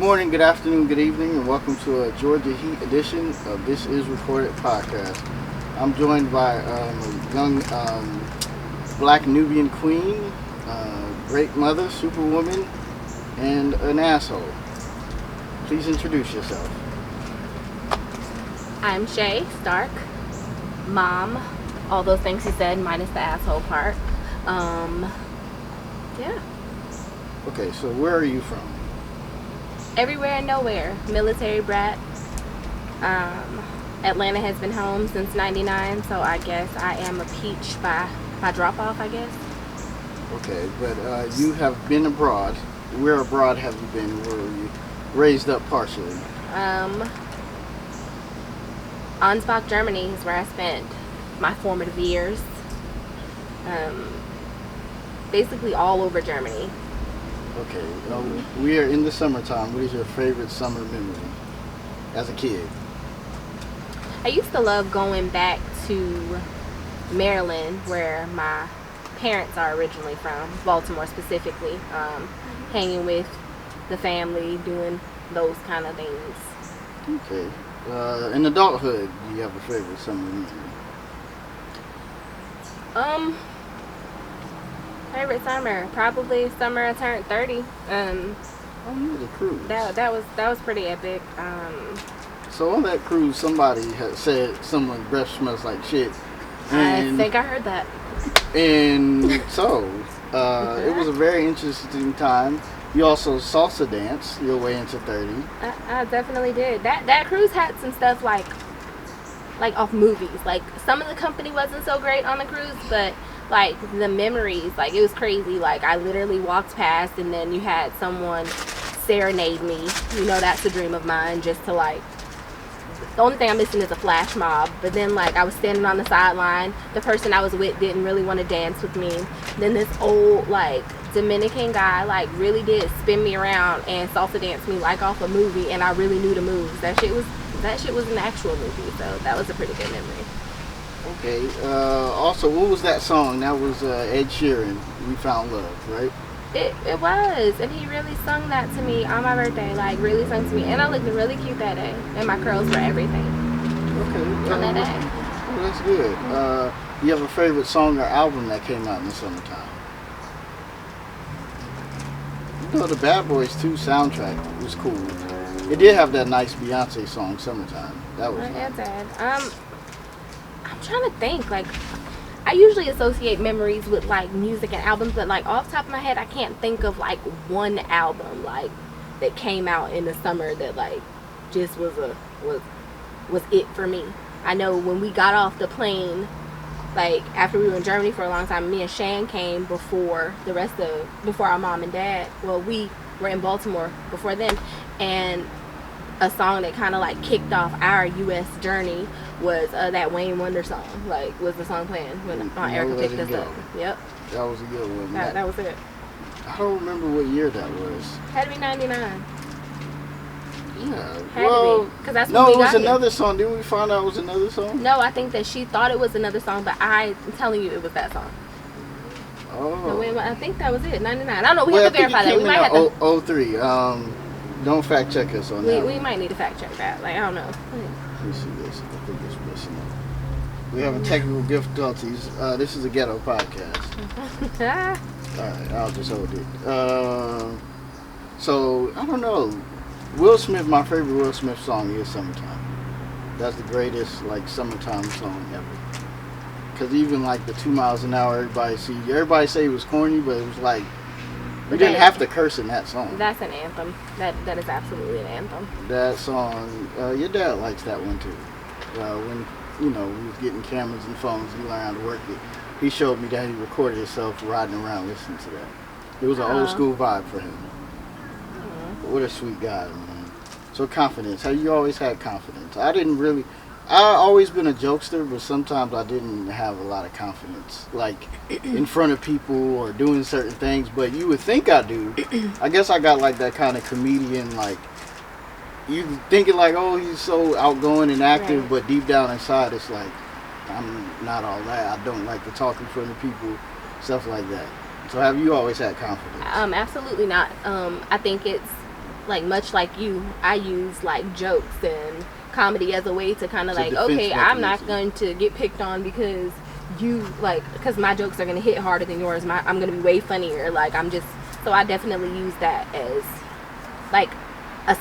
Morning, good afternoon, good evening, and welcome to a Georgia Heat edition of This Is Recorded podcast. I'm joined by a young black Nubian queen, great mother, superwoman, and an asshole. Please introduce yourself. I'm Shay, Stark, mom, all those things he said, minus the asshole part. Yeah. Okay, so where are you from? Everywhere and nowhere. Military brat. Atlanta has been home since 99, so I guess I am a peach by drop off, I guess. Okay, but you have been abroad. Where abroad have you been? Where were you raised up partially? Ansbach, Germany is where I spent my formative years. Basically all over Germany. Okay, we are in the summertime. What is your favorite summer memory as a kid? I used to love going back to Maryland, where my parents are originally from, Baltimore specifically, hanging with the family, doing those kind of things. Okay. In adulthood, do you have a favorite summer memory? Favorite summer, probably summer I turned 30. Oh, you had a cruise. That was pretty epic. So on that cruise, somebody had said someone's breath smells like shit. I think I heard that. And so, it was a very interesting time. You also salsa danced your way into 30. I definitely did. That cruise had some stuff like off movies. Like some of the company wasn't so great on the cruise, but like the memories, like it was crazy. Like I literally walked past and then you had someone serenade me. You know, that's a dream of mine, just to like, the only thing I'm missing is a flash mob. But then like I was standing on the sideline, the person I was with didn't really want to dance with me. Then this old like Dominican guy like really did spin me around and salsa dance me like off a movie, and I really knew the moves. That shit was an actual movie, so that was a pretty good memory. Okay. Also, what was that song? That was Ed Sheeran, We Found Love, right? It was, and he really sung that to me on my birthday, like really sung to me, and I looked really cute that day, and my curls were everything. Okay. On that day. Well, that's good. You have a favorite song or album that came out in the summertime? You know, the Bad Boys 2 soundtrack was cool. It did have that nice Beyonce song, Summertime. That was nice. Dad. I'm trying to think, like, I usually associate memories with like music and albums, but like off the top of my head I can't think of like one album like that came out in the summer that like just was it for me. I know when we got off the plane, like after we were in Germany for a long time, me and Shay came before our mom and dad. Well, we were in Baltimore before them, and a song that kind of like kicked off our U.S. journey was that Wayne Wonder song. Like, was the song playing when Erica picked us up. Yep. That was a good one. That was it. I don't remember what year that was. Had to be 99. Yeah. Had to be. Because that's when no, we it was got another here. song. Didn't we find out it was another song? No, I think that she thought it was another song, but I'm telling you it was that song. Oh. So I think that was it, 99. I don't know. We have to verify that. We might have to. 03. Don't fact check us on that. We might need to fact check that. Like, I don't know. Let me see this. I think it's missing. We have technical difficulties. This is a ghetto podcast. Alright, I'll just hold it. So, I don't know. Will Smith, my favorite Will Smith song is Summertime. That's the greatest, like, summertime song ever. Because even, like, the 2 miles an hour, everybody say it was corny, but it was like, you didn't have to curse in that song. That's an anthem. That is absolutely an anthem. That song, your dad likes that one too. When, we was getting cameras and phones, he learned how to work it. He showed me that he recorded himself riding around listening to that. It was an old school vibe for him. What a sweet guy, man. So confidence. Have you always had confidence? I always been a jokester, but sometimes I didn't have a lot of confidence, like in front of people or doing certain things. But you would think I do. I guess I got like that kind of comedian, like you thinking like, oh, he's so outgoing and active, right. But deep down inside, it's like I'm not all that. I don't like to talk in front of people, stuff like that. So have you always had confidence? Absolutely not. I think it's like much like you, I use like jokes and comedy as a way to kind of like, defense okay, I'm not mechanism. going to get picked on because you like, because my jokes are going to hit harder than yours. I'm going to be way funnier. Like so I definitely use that as like a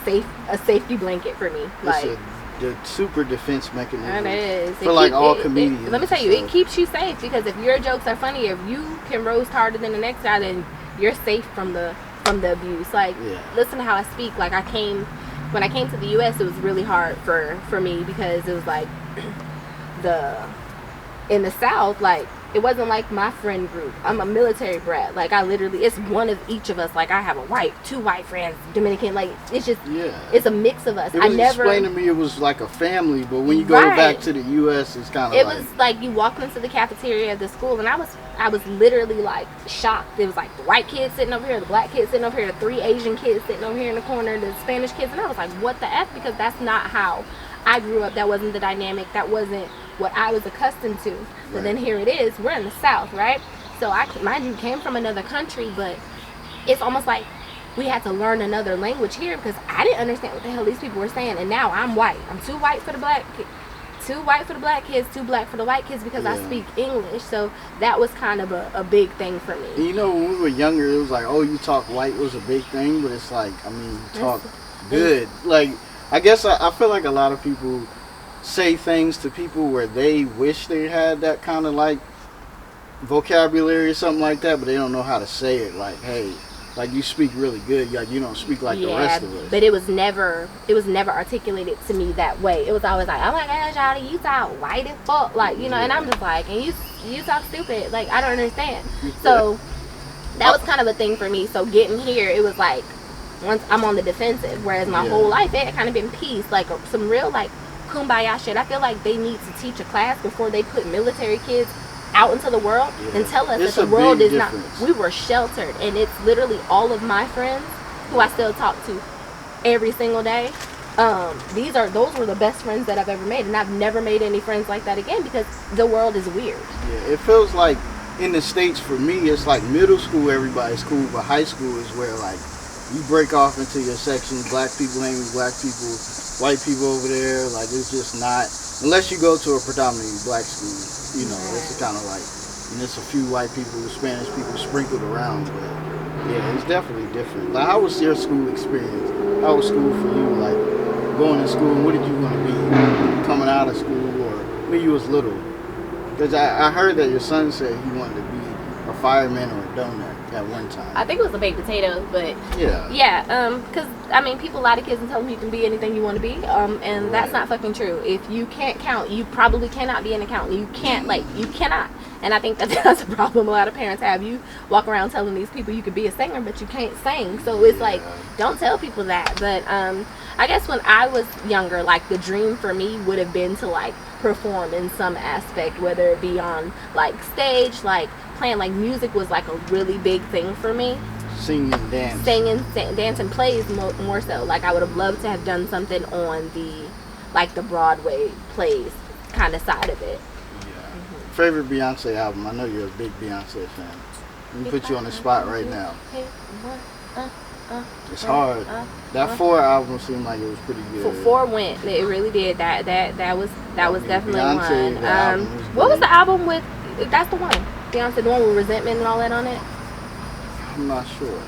safety blanket for me. Like The super defense mechanism. it is. For like all comedians. Let me tell you, it keeps you safe because if your jokes are funny, if you can roast harder than the next guy, then you're safe from the abuse. Like, listen to how I speak. Like, when I came to the U.S., it was really hard for me because it was like in the South, like, it wasn't like my friend group. I'm a military brat. Like, it's one of each of us. Like, I have two white friends, Dominican. Like, it's just, it's a mix of us. It was explained to me it was like a family, but when you go back to the U.S., it's kind of it was like you walked into the cafeteria of the school, and I was literally like shocked. It was like the white kids sitting over here, the black kids sitting over here, the 3 Asian kids sitting over here in the corner, the Spanish kids, and I was like, what the F? Because that's not how I grew up. That wasn't the dynamic. That wasn't what I was accustomed to. But then here it is. We're in the South, right? So mind you, came from another country, but it's almost like we had to learn another language here because I didn't understand what the hell these people were saying. And now I'm white. I'm too white for the black kids, too black for the white kids because I speak English. So that was kind of a big thing for me. You know, when we were younger, it was like, oh, you talk white was a big thing, but it's like, I mean, you talk good. Like, I guess I feel like a lot of people say things to people where they wish they had that kind of like vocabulary or something like that, but they don't know how to say it. Like, hey, like you speak really good. Like you don't speak like the rest of us. But it was never articulated to me that way. It was always like, oh my gosh, Shawty, you talk white as fuck, like, you know. And I'm just like, and you talk stupid. Like, I don't understand. So that was kind of a thing for me. So getting here, it was like once I'm on the defensive, whereas my whole life it had kind of been peace, like some real like kumbaya shit. I feel like they need to teach a class before they put military kids out into the world and tell us that the world is not. We were sheltered, and it's literally all of my friends who I still talk to every single day. Those were the best friends that I've ever made, and I've never made any friends like that again because the world is weird. Yeah, it feels like in the States for me, it's like middle school everybody's cool, but high school is where like you break off into your sections. Black people hang with black people, white people over there. Like it's just not, unless you go to a predominantly black school. You know, it's kind of like, and there's a few white people, Spanish people sprinkled around. But yeah, it's definitely different. Like, how was your school experience? How was school for you? Like going to school, and what did you want to be coming out of school, or when you was little? Because I heard that your son said he wanted to be a fireman or a donut at one time. I think it was a baked potato, but because I mean, a lot of kids tell them you can be anything you want to be, and that's not fucking true. If you can't count, you probably cannot be an accountant. You cannot. And I think that's a problem a lot of parents have. You walk around telling these people you could be a singer, but you can't sing. So it's like, don't tell people that. But I guess when I was younger, like the dream for me would have been to like perform in some aspect, whether it be on like stage, like playing, like music was like a really big thing for me. Singing and dance. Dance and plays more so. Like I would have loved to have done something on the Broadway plays kind of side of it. Favorite Beyonce album? I know you're a big Beyonce fan. Let me put you on the spot right now. It's hard. That 4 album seemed like it was pretty good. 4 went. It really did. That was definitely Beyonce, one. What was the album with? That's the one. Beyonce, the one with Resentment and all that on it. I'm not sure.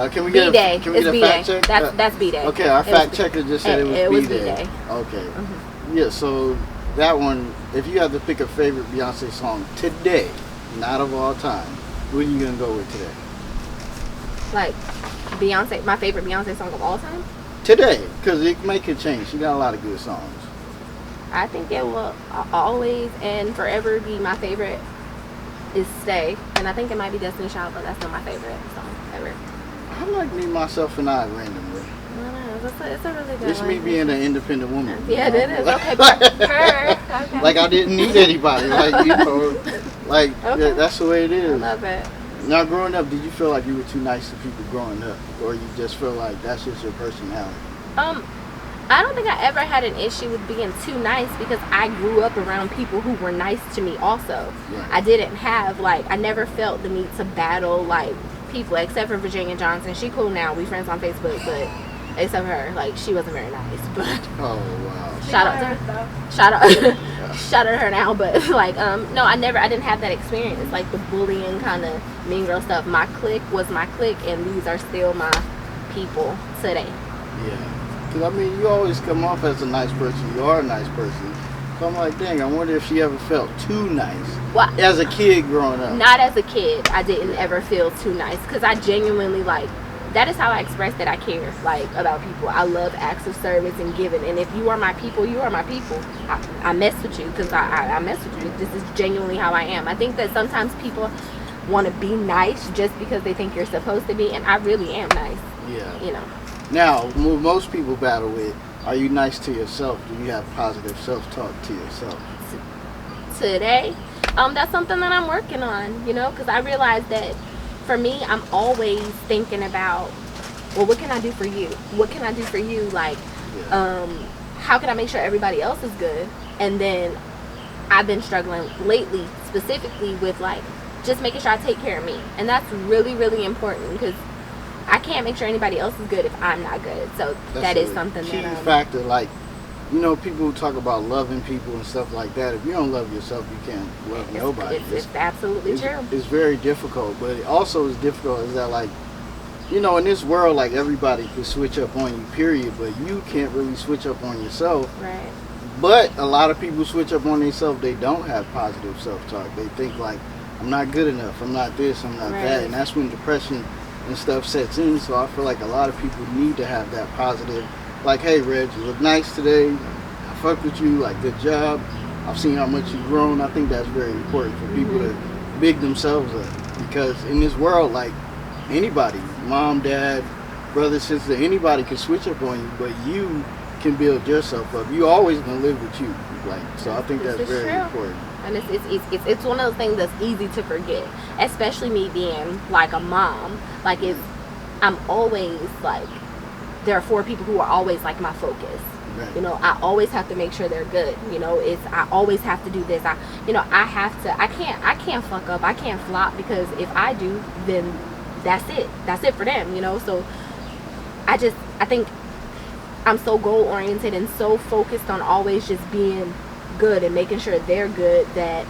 Can we get a fact check? That's B-Day. Okay, our fact checker just said it was B-Day. Okay. Yeah, so that one, if you had to pick a favorite Beyonce song today, not of all time, what are you going to go with today? Like, Beyonce, my favorite Beyonce song of all time? Today, because it could change. She got a lot of good songs. I think it will always and forever be my favorite is Stay. And I think it might be Destiny's Child, but that's not my favorite song ever. I like Me, Myself, and I randomly. It's a really good It's one. me being an independent woman. Yeah, it is. Okay, but her. Okay. Like I didn't need anybody. Like, you know, like that's the way it is. I love it. Now, growing up, did you feel like you were too nice to people growing up? Or you just feel like that's just your personality? I don't think I ever had an issue with being too nice because I grew up around people who were nice to me also. Right. I didn't have, like, I never felt the need to battle, like, people except for Virginia Johnson. She cool now. We friends on Facebook, but except for her. Like, she wasn't very nice, but Oh wow. shout out to her. Shout out, shout out to her now. But like, no, I didn't have that experience. Like the bullying kind of mean girl stuff. My clique was my clique, and these are still my people today. Yeah. Because I mean, you always come off as a nice person. You are a nice person. So I'm like, dang, I wonder if she ever felt too nice. Well, as a kid growing up. Not as a kid. I didn't ever feel too nice because I genuinely like. That is how I express that I care, like, about people. I love acts of service and giving. And if you are my people, you are my people. I mess with you because I mess with you. This is genuinely how I am. I think that sometimes people want to be nice just because they think you're supposed to be, and I really am nice. Yeah. You know. Now, what most people battle with, are you nice to yourself? Do you have positive self-talk to yourself? Today, that's something that I'm working on, you know, because I realize that for me, I'm always thinking about, well, what can I do for you? What can I do for you? Like, how can I make sure everybody else is good? And then I've been struggling lately, specifically with like, just making sure I take care of me. And that's really, really important because I can't make sure anybody else is good if I'm not good. So that is something key that factor. Like, you know, people who talk about loving people and stuff like that. If you don't love yourself, you can't love nobody. It's absolutely true. It's very difficult, but it also is difficult is that, like, you know, in this world, like, everybody can switch up on you, period, but you can't really switch up on yourself. Right. But a lot of people switch up on themselves. They don't have positive self-talk. They think, like, I'm not good enough. I'm not this. I'm not that. And that's when depression and stuff sets in. So I feel like a lot of people need to have that positive. Like, hey, Reg, you look nice today. I fuck with you. Like, good job. I've seen how much you've grown. I think that's very important for people to big themselves up. Because in this world, like, anybody, mom, dad, brother, sister, anybody can switch up on you, but you can build yourself up. You always gonna live with you. Like, so I think that's very important. And it's one of those things that's easy to forget, especially me being like a mom. Like, I'm always like, there are 4 people who are always like my focus. Right. You know, I always have to make sure they're good. You know, I always have to do this. I can't fuck up. I can't flop, because if I do, then that's it. That's it for them, you know? So I think I'm so goal oriented and so focused on always just being good and making sure they're good that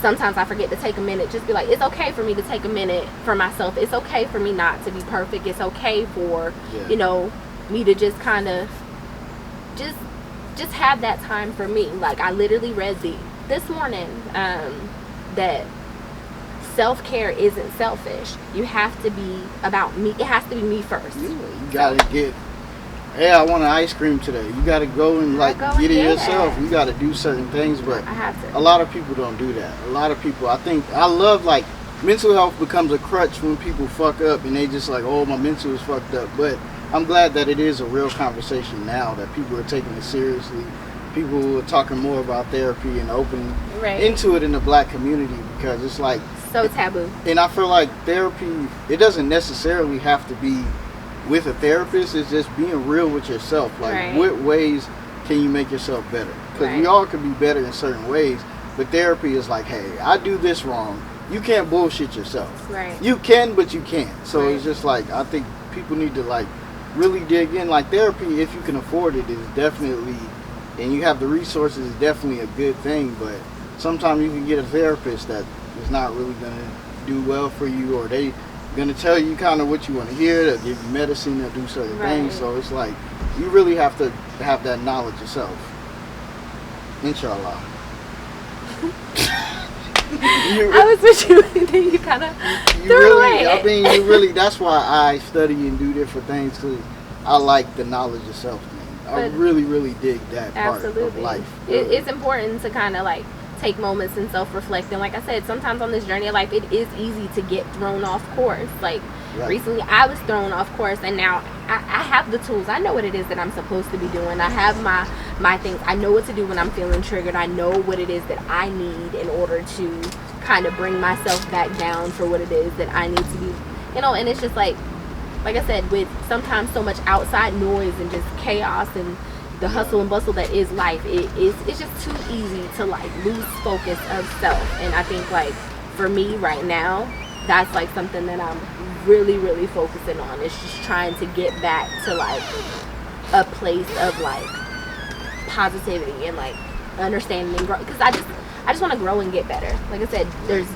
sometimes I forget to take a minute. Just be like, it's okay for me to take a minute for myself. It's okay for me not to be perfect. It's okay for, you know, me to just kind of just have that time for me. Like, I literally read this morning that self-care isn't selfish. You have to be about me. It has to be me first. Yeah, you gotta get, hey, I want an ice cream today. You gotta go and like get it yourself. You gotta do certain things, but I have to. A lot of people don't do that. A lot of people, I love, like, mental health becomes a crutch when people fuck up and they just like, oh, my mental is fucked up. But I'm glad that it is a real conversation now, that people are taking it seriously. People are talking more about therapy and opening into it in the black community, because it's like so taboo. And I feel like therapy, it doesn't necessarily have to be with a therapist. It's just being real with yourself. Like, what ways can you make yourself better? Because we all can be better in certain ways, but therapy is like, hey, I do this wrong. You can't bullshit yourself. You can, but you can't. So it's just like, I think people need to like really dig in. Like, therapy, if you can afford it, is definitely, and you have the resources, is definitely a good thing. But sometimes you can get a therapist that is not really gonna do well for you, or they gonna tell you kind of what you want to hear. They'll give you medicine, they'll do certain things. So it's like, you really have to have that knowledge yourself. Inshallah. I was with you, and then you kind of threw away. I mean, you really, that's why I study and do different things, because I like the knowledge of self thing. I really, really dig that part of life. It's important to kind of like take moments and self-reflect. And like I said, sometimes on this journey of life, it is easy to get thrown off course. Like, recently I was thrown off course, and now I have the tools. I know what it is that I'm supposed to be doing. I have my things. I know what to do when I'm feeling triggered. I know what it is that I need in order to kind of bring myself back down for what it is that I need to be, you know. And it's just like I said, with sometimes so much outside noise and just chaos and the hustle and bustle that is life, it's just too easy to like lose focus of self. And I think, like, for me right now, that's like something that I'm really, really focusing on. It's just trying to get back to like a place of like positivity and like understanding and growth, because I just want to grow and get better. Like I said, there's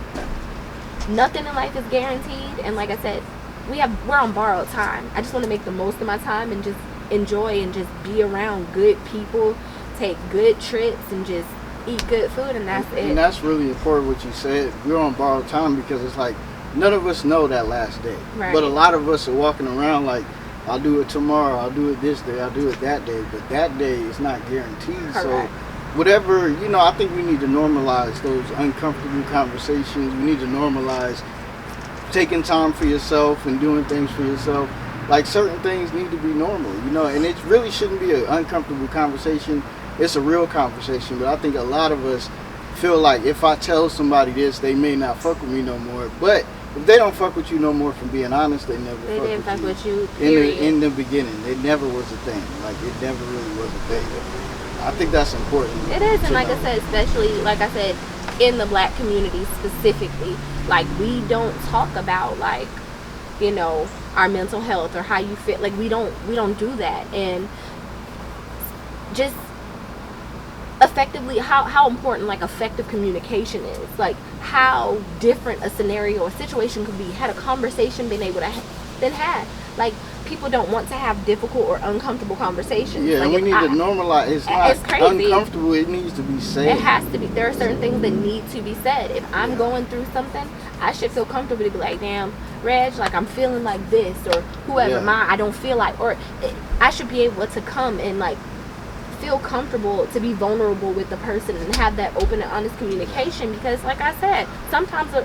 nothing in life is guaranteed, and like I said, we're on borrowed time. I just want to make the most of my time and just enjoy and just be around good people, take good trips, and just eat good food, and that's it. And that's really important what you said. We're on borrowed time, because it's like none of us know that last day. Right. But a lot of us are walking around like, I'll do it tomorrow, I'll do it this day, I'll do it that day. But that day is not guaranteed. Correct. So whatever, I think we need to normalize those uncomfortable conversations. We need to normalize taking time for yourself and doing things for yourself. Like, certain things need to be normal, and it really shouldn't be an uncomfortable conversation. It's a real conversation. But I think a lot of us feel like if I tell somebody this, they may not fuck with me no more. But if they don't fuck with you no more, from being honest, they never didn't fuck with you. In the beginning, it never was a thing. Like, it never really was a thing. I think that's important. It is, and like I said, especially like I said, in the black community specifically, like, we don't talk about like, our mental health or how you feel. Like, we don't do that, and just effectively how important like effective communication is, like how different a scenario or situation could be had a conversation been able to been had. Like, people don't want to have difficult or uncomfortable conversations. Yeah, like, we need to normalize. It's not crazy. Uncomfortable. It needs to be said. It has to be. There are certain things that need to be said. If I'm going through something, I should feel comfortable to be like, damn, Reg, like, I'm feeling like this, or whoever, I don't feel like, or I should be able to come and like feel comfortable to be vulnerable with the person and have that open and honest communication, because like I said, sometimes a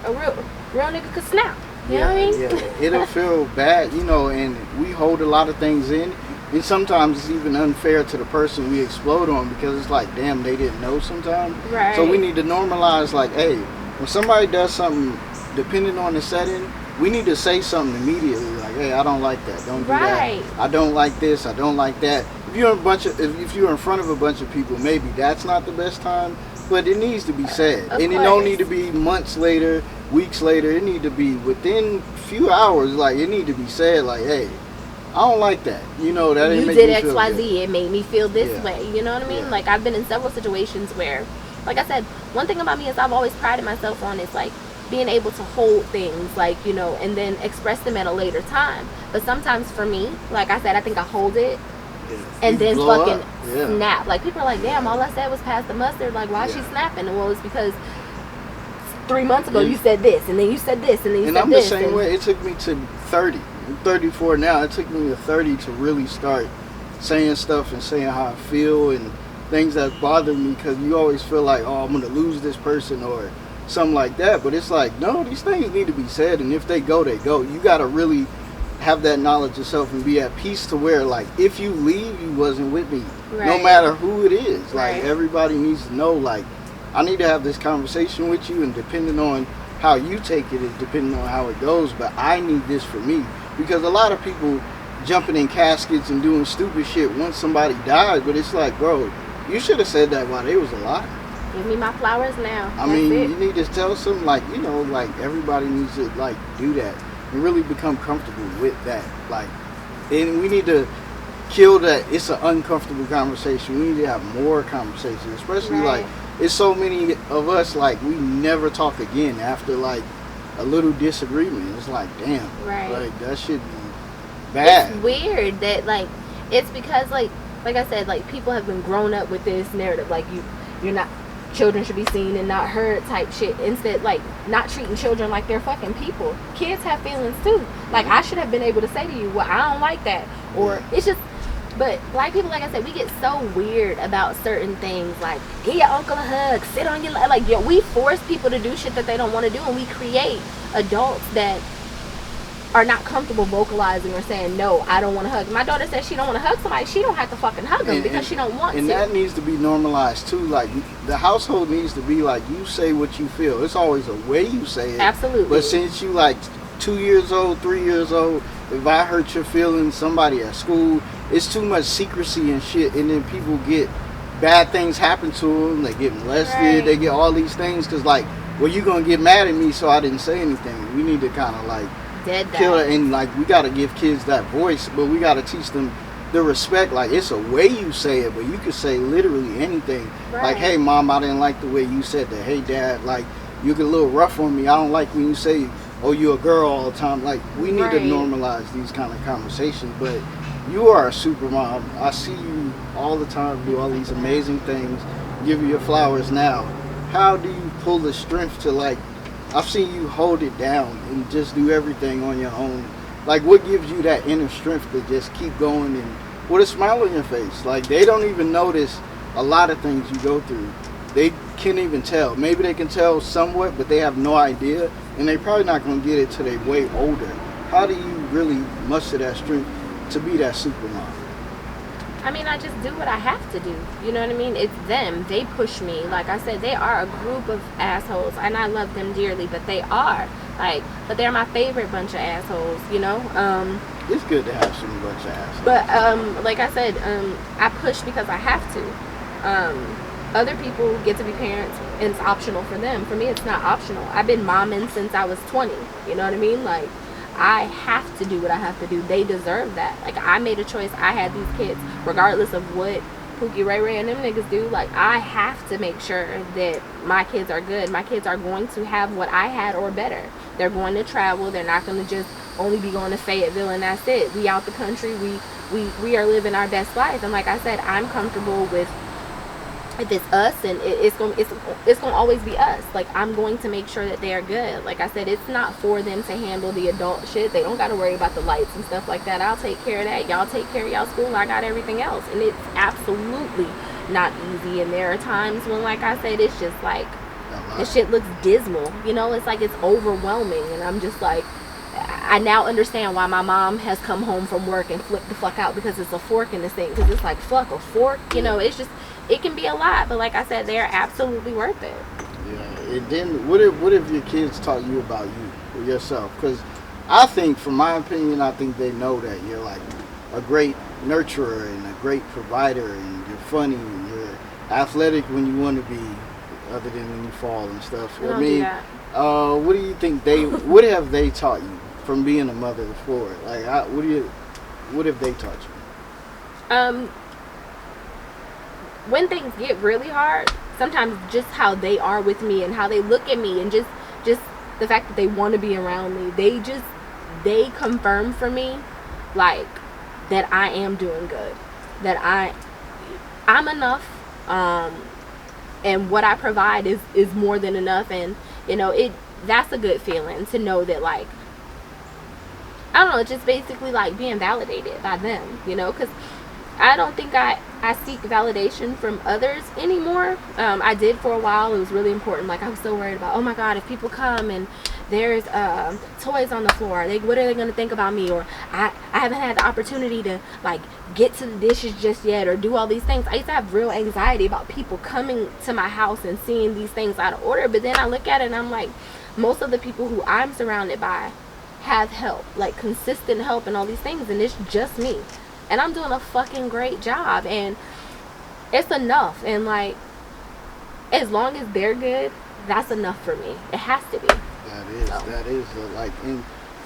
real nigga could snap. You know what I mean? Yeah, it'll feel bad, and we hold a lot of things in, and sometimes it's even unfair to the person we explode on, because it's like, damn, they didn't know sometimes. Right. So we need to normalize, like, hey, when somebody does something, depending on the setting, we need to say something immediately, like, hey, I don't like that. Don't do that. I don't like this. I don't like that. If you're in front of a bunch of people, maybe that's not the best time, but it needs to be said. Of and course. It don't need to be months later, weeks later. It need to be within a few hours. Like, it need to be said, like, hey, I don't like that. That you make did me X, feel Y, good. Z. It made me feel this way. You know what I mean? Yeah. Like, I've been in several situations where, like I said, one thing about me is I've always prided myself on is like being able to hold things, like, and then express them at a later time. But sometimes for me, like I said, I think I hold it and then fucking snap. Like, people are like, damn, all I said was pass the mustard. Like, why is she snapping? And well, it's because 3 months ago you said this, and then you said this, and then you said this. And I'm the same way. It took me to 30. I'm 34 now. It took me to 30 to really start saying stuff and saying how I feel and things that bother me, because you always feel like, oh, I'm going to lose this person or something like that. But it's like, no, these things need to be said, and if they go, they go. You got to really have that knowledge yourself and be at peace to where, like, if you leave, you wasn't with me. Right. No matter who it is. Like, Right. everybody needs to know, like, I need to have this conversation with you, and depending on how you take it is depending on how it goes, but I need this for me. Because a lot of people jumping in caskets and doing stupid shit once somebody died, but it's like, bro, you should have said that while they was alive. Give me my flowers now. I mean, you need to tell some, like, like, everybody needs to, like, do that and really become comfortable with that. Like, and we need to kill that it's an uncomfortable conversation. We need to have more conversations, especially like, it's so many of us, like, we never talk again after like a little disagreement. It's like, damn, like, that should be bad. It's weird that, like, it's because like I said, like, people have been grown up with this narrative, like, you're not, children should be seen and not heard type shit, instead, like, not treating children like they're fucking people. Kids have feelings too. Like, I should have been able to say to you, well, I don't like that, or it's just. But black people, like I said, we get so weird about certain things, like, give your uncle a hug, sit on your like, we force people to do shit that they don't want to do, and we create adults that are not comfortable vocalizing or saying, no, I don't want to hug. My daughter says she don't want to hug somebody, she don't have to fucking hug them because she don't want to. And that needs to be normalized too. Like, the household needs to be like, you say what you feel. It's always a way you say it. Absolutely. But since you like 2 years old, 3 years old, if I hurt your feelings, somebody at school, it's too much secrecy and shit, and then people get bad things happen to them. They get molested. They get all these things because, like, well, you gonna get mad at me, so I didn't say anything. We need to kind of like Dead kill that. it, and like we gotta give kids that voice, but we gotta teach them the respect. Like it's a way you say it, but you could say literally anything. Right. Like, hey mom, I didn't like the way you said that. Hey dad, like you get a little rough on me. I don't like when you say, oh, you a girl all the time. Like we need to Right. normalize these kind of conversations. But you are a super mom. I see you all the time do all these amazing things. Give you your flowers now. How do you pull the strength to like? I've seen you hold it down and just do everything on your own. Like, what gives you that inner strength to just keep going and with a smile on your face? Like, they don't even notice a lot of things you go through. They can't even tell. Maybe they can tell somewhat, but they have no idea, and they probably not going to get it till they way older. How do you really muster that strength to be that super mom? I mean, I just do what I have to do. You know what I mean? It's them. They push me. Like I said, they are a group of assholes, and I love them dearly, but they are. Like, but they're my favorite bunch of assholes, you know? It's good to have some bunch of assholes. But, like I said, I push because I have to. Other people get to be parents, and it's optional for them. For me, it's not optional. I've been momming since I was 20. You know what I mean? Like, I have to do what I have to do. They deserve that. Like, I made a choice. I had these kids, regardless of what Pookie Ray Ray and them niggas do. Like, I have to make sure that my kids are good. My kids are going to have what I had or better. They're going to travel. They're not going to just only be going to Fayetteville and that's it. We out the country. We are living our best life. And like I said, I'm comfortable with if it's us, and it's gonna always be us. Like, I'm going to make sure that they are good. Like I said, it's not for them to handle the adult shit. They don't got to worry about the lights and stuff like that. I'll take care of that. Y'all take care of y'all school. I got everything else. And it's absolutely not easy. And there are times when, like I said, it's just like this shit looks dismal. You know, it's like it's overwhelming. And I'm just like, I now understand why my mom has come home from work and flipped the fuck out because it's a fork in this thing. Because it's like, fuck, a fork? You know, it's just, it can be a lot. But like I said, they're absolutely worth it. Yeah. And then what if your kids taught you about you or yourself? Because I think, from my opinion, I think they know that you're like a great nurturer and a great provider, and you're funny and you're athletic when you want to be, other than when you fall and stuff. I don't do that. What do you think what have they taught you from being a mother before? Like, what have they taught you? When things get really hard, sometimes just how they are with me and how they look at me, and just the fact that they want to be around me, they confirm for me, like, that I am doing good, that I'm enough, and what I provide is more than enough. And you know, that's a good feeling to know that, like, I don't know, it's just basically like being validated by them, you know, because I don't think I seek validation from others anymore. I did for a while. It was really important. Like, I was so worried about, oh my God, if people come and there's toys on the floor, what are they going to think about me? Or I haven't had the opportunity to, like, get to the dishes just yet, or do all these things. I used to have real anxiety about people coming to my house and seeing these things out of order. But then I look at it and I'm like, most of the people who I'm surrounded by have help, like consistent help and all these things, and it's just me. And I'm doing a fucking great job, and it's enough. And like, as long as they're good, that's enough for me. It has to be. That is like,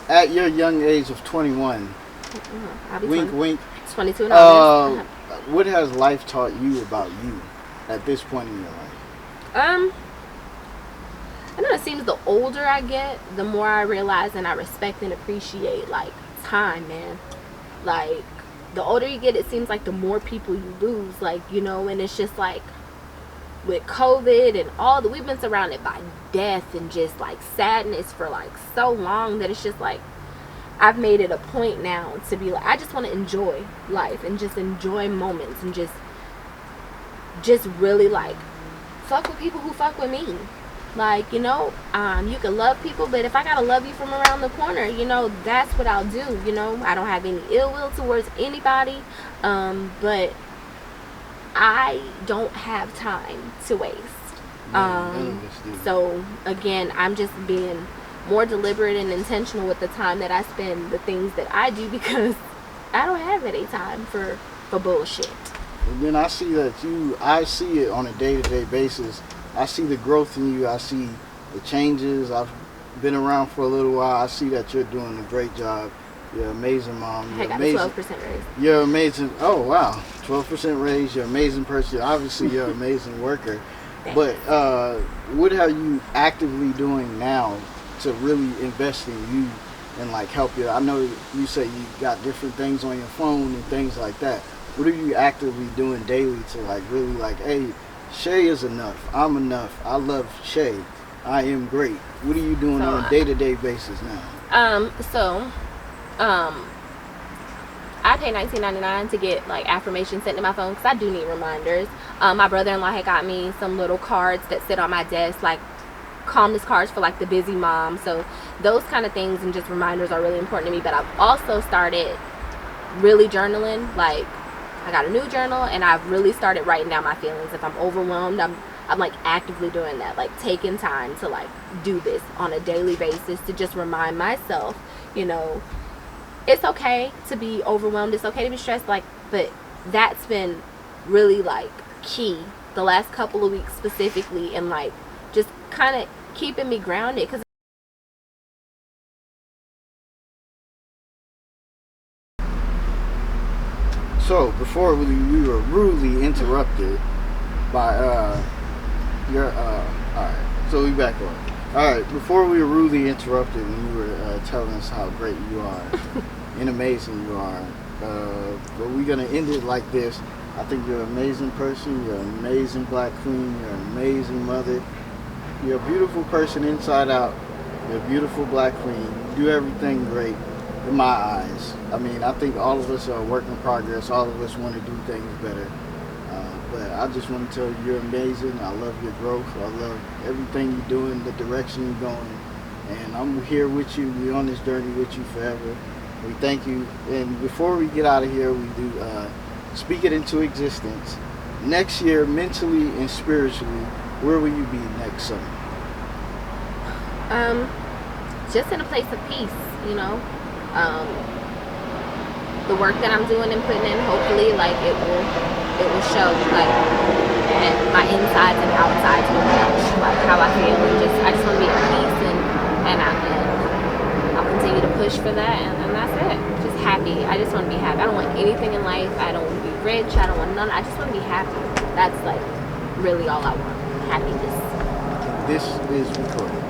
at your young age of 21, I'll be wink 20, wink, 22 in August. what has life taught you about you at this point in your life? I know it seems the older I get, the more I realize and I respect and appreciate, like, time, man. Like, the older you get, it seems like the more people you lose, like, you know. And it's just like, with COVID and we've been surrounded by death and just like sadness for like so long, that it's just like, I've made it a point now to be like, I just want to enjoy life and just enjoy moments and just really, like, fuck with people who fuck with me. Like, you know, you can love people, but if I gotta love you from around the corner, you know, that's what I'll do. You know, I don't have any ill will towards anybody, but I don't have time to waste. So again, I'm just being more deliberate and intentional with the time that I spend, the things that I do, because I don't have any time for bullshit. And then I see that I see it on a day-to-day basis. I see the growth in you. I see the changes. I've been around for a little while. I see that you're doing a great job. You're an amazing mom. I got a 12% raise. You're amazing. Oh, wow. 12% raise. You're an amazing person. Obviously, you're an amazing worker. But what are you actively doing now to really invest in you and like help you? I know you say you got different things on your phone and things like that. What are you actively doing daily to like really like, hey, Shay is enough. I'm enough. I love Shay. I am great. What are you doing on a day-to-day basis now? I pay $19.99 to get like affirmations sent to my phone because I do need reminders. My brother-in-law had got me some little cards that sit on my desk, like calmness cards for like the busy mom. So those kind of things and just reminders are really important to me. But I've also started really journaling. Like I got a new journal and I've really started writing down my feelings. If I'm overwhelmed, I'm like actively doing that, like taking time to like do this on a daily basis to just remind myself, you know, it's okay to be overwhelmed, it's okay to be stressed, like, but that's been really like key the last couple of weeks specifically, and like just kind of keeping me grounded. Because so before we were rudely interrupted by your alright, so we back on. Alright, before we were rudely interrupted and you were telling us how great you are and amazing you are, but we're gonna end it like this. I think you're an amazing person, you're an amazing black queen, you're an amazing mother, you're a beautiful person inside out, you're a beautiful black queen, you do everything great in my eyes. I mean, I think all of us are a work in progress, all of us want to do things better. But I just want to tell you, you're amazing. I love your growth. I love everything you're doing, the direction you're going. And I'm here with you. We're on this journey with you forever. We thank you. And before we get out of here, we do speak it into existence. Next year, mentally and spiritually, where will you be next summer? Just in a place of peace, you know. The work that I'm doing and putting in, hopefully, like it will show, like, and my insides and outsides will match, like how I feel, and I just want to be at peace, and I'll continue to push for that, and that's it. Just happy. I just want to be happy. I don't want anything in life. I don't want to be rich. I don't want none. I just want to be happy. That's like really all I want. Happiness. This is recorded.